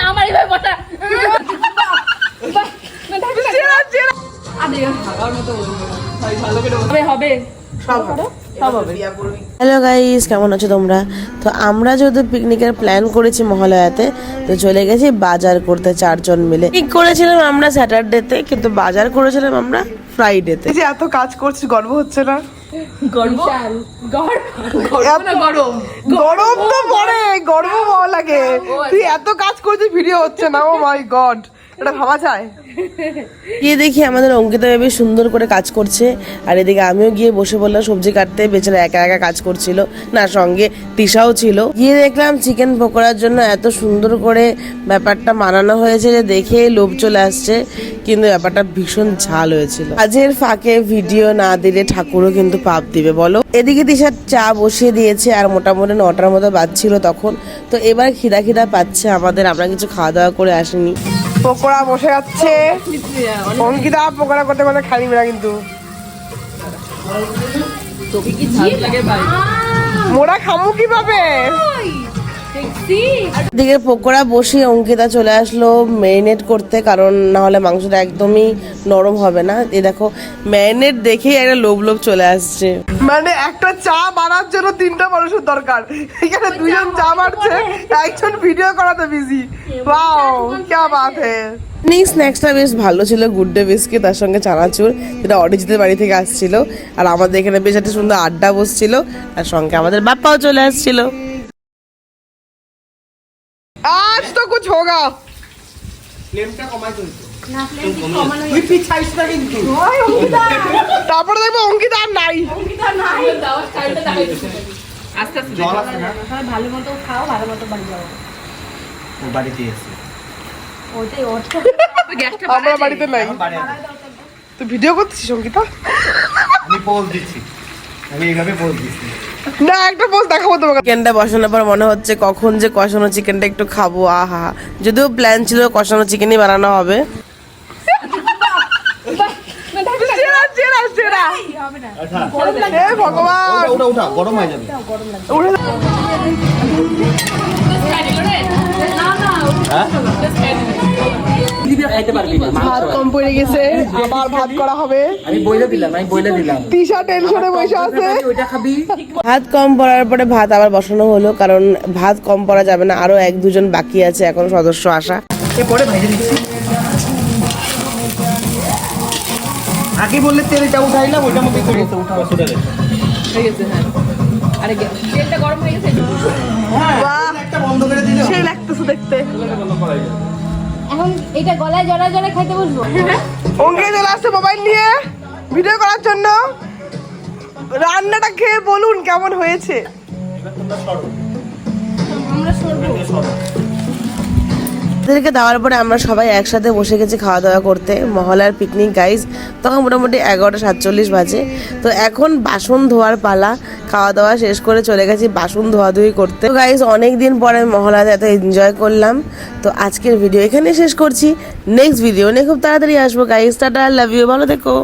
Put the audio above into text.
আমারই ভাই বসা হবে হ্যালো গাইস, কেমন আছো তোমরা? তো আমরা যেহেতু পিকনিকের প্ল্যান করেছি মহালয়াতে, তো চলে গেছি বাজার করতে 4 জন মিলে। ঠিক করেছিলাম আমরা স্যাটারডেতে, কিন্তু বাজার করেছিলাম আমরা ফ্রাইডেতে। যে এত কাজ করছি গর্ব হচ্ছে না? গরম গরম তো পড়ে, গর্ব ভালো লাগে। তুই এত কাজ করছিস, ভিডিও হচ্ছে না। ও মাই গড, এটা ভাবা যায়? গিয়ে দেখি আমাদের অঙ্কিতা বেবি সুন্দর করে কাজ করছে, আর এদিকে আমিও গিয়ে বসে বললাম সবজি কাটতে। বেচারা একা একা কাজ করছিল না, সঙ্গে তিশাও ছিল। গিয়ে দেখলাম চিকেন পকোড়ার জন্য এত সুন্দর করে ব্যাপারটা বানানো হয়েছে যে দেখে লোভ চলে আসছে, কিন্তু ব্যাপারটা ভীষণ ঝাল হয়েছিল। কাজের ফাঁকে ভিডিও না দিলে ঠাকুরও কিন্তু পাপ দিবে বলো। এদিকে তিশার চা বসিয়ে দিয়েছে, আর মোটামুটি 9টার মতো বাজছিল তখন। তো এবার খিদা পাচ্ছে আমাদের, আমরা কিছু খাওয়া দাওয়া করে আসিনি। পকোড়া বসে যাচ্ছে, অঙ্কিতা পকোড়া করতে করতে খাইনি না, কিন্তু মোরা খামু কিভাবে? দিকে পকোড়া বসিয়ে অঙ্কিতা চলে আসলো ম্যারিনেট করতে, কারণ না হলে মাংসটা একদমই নরম হবে না। এই দেখো ম্যারিনেট দেখেই একটা লোভ চলে আসছে। মানে একটা চা বানার জন্য 3টা মানুষের দরকার, এখানে 2জন চা বানাচ্ছে, একজন ভিডিও করাতে বিজি। ওয়াও, क्या बात है। স্ন্যাক্সটা বেশ ভালো ছিল, গুড ডে বিস্কিট তার সঙ্গে চানাচুর, যেটা অরিজিতের বাড়ি থেকে আসছিল। আর আমাদের এখানে বেশ একটা সুন্দর আড্ডা বসছিল, আর সঙ্গে আমাদের বাপ্পাও চলে আসছিল। आज तो कुछ होगा। তারপরে দেখবো অঙ্কিতা আর নাই। ভালো মতো খাও, ভালো মতো বাড়ি যাও। আমরা বাড়িতে নাই। তুই ভিডিও করছিস অঙ্কিতা? আমি পোজ দিচ্ছি, আমি এইভাবে পোজ দিচ্ছি। না, একটা পোজ দেখাবো তোমাকে। চিকেনটা বসানোর পর মনে হচ্ছে কখন যে কষানো চিকেনটা একটু খাবো। আহা, যদিও প্ল্যান ছিল কষানো চিকেনই বানানো হবে। ভগবান, ওটা গরম হয়ে যাবে। ভাত কম পড়ে গেছে, আবার ভাত করা হবে। আমি বইলে দিলাম তিশা টেনশনে বসে আছে। ভাত কম পড়ার পরে ভাত আবার বসানো হলো, কারণ ভাত কম পড়া যাবে না, আরো 1-2 জন বাকি আছে এখন সদস্য আসা। পরে ভেজে দিচ্ছি। আগে বললে তেলটা উঠাইলাম, ওইটার মধ্যে করে উঠাও। আরে তেলটা গরম হয়ে গেছে, একটা বন্ধ করে দিলে সেই লাগতেছে দেখতে। এখন এটা গলায় জড়া খেতে বসবো। অঙ্কিতা চলে আসছে মোবাইল নিয়ে ভিডিও করার জন্য। রান্নাটা খেয়ে বলুন কেমন হয়েছে। এদেরকে দেওয়ার পরে আমরা সবাই একসাথে বসে গেছি খাওয়া দাওয়া করতে। মহলার পিকনিক গাইজ, তখন মোটামুটি 11:47 বাজে। তো এখন বাসন ধোয়ার পালা। খাওয়া দাওয়া শেষ করে চলে গেছি বাসন ধোয়াধুয়ি করতে। তো গাইজ, অনেকদিন পরে মহলাতে এত এনজয় করলাম। তো আজকের ভিডিও এখানে শেষ করছি। নেক্সট ভিডিও নিয়ে খুব তাড়াতাড়ি আসবো গাইজ। টাটা, লাভ ইউ, ভালো থেকো।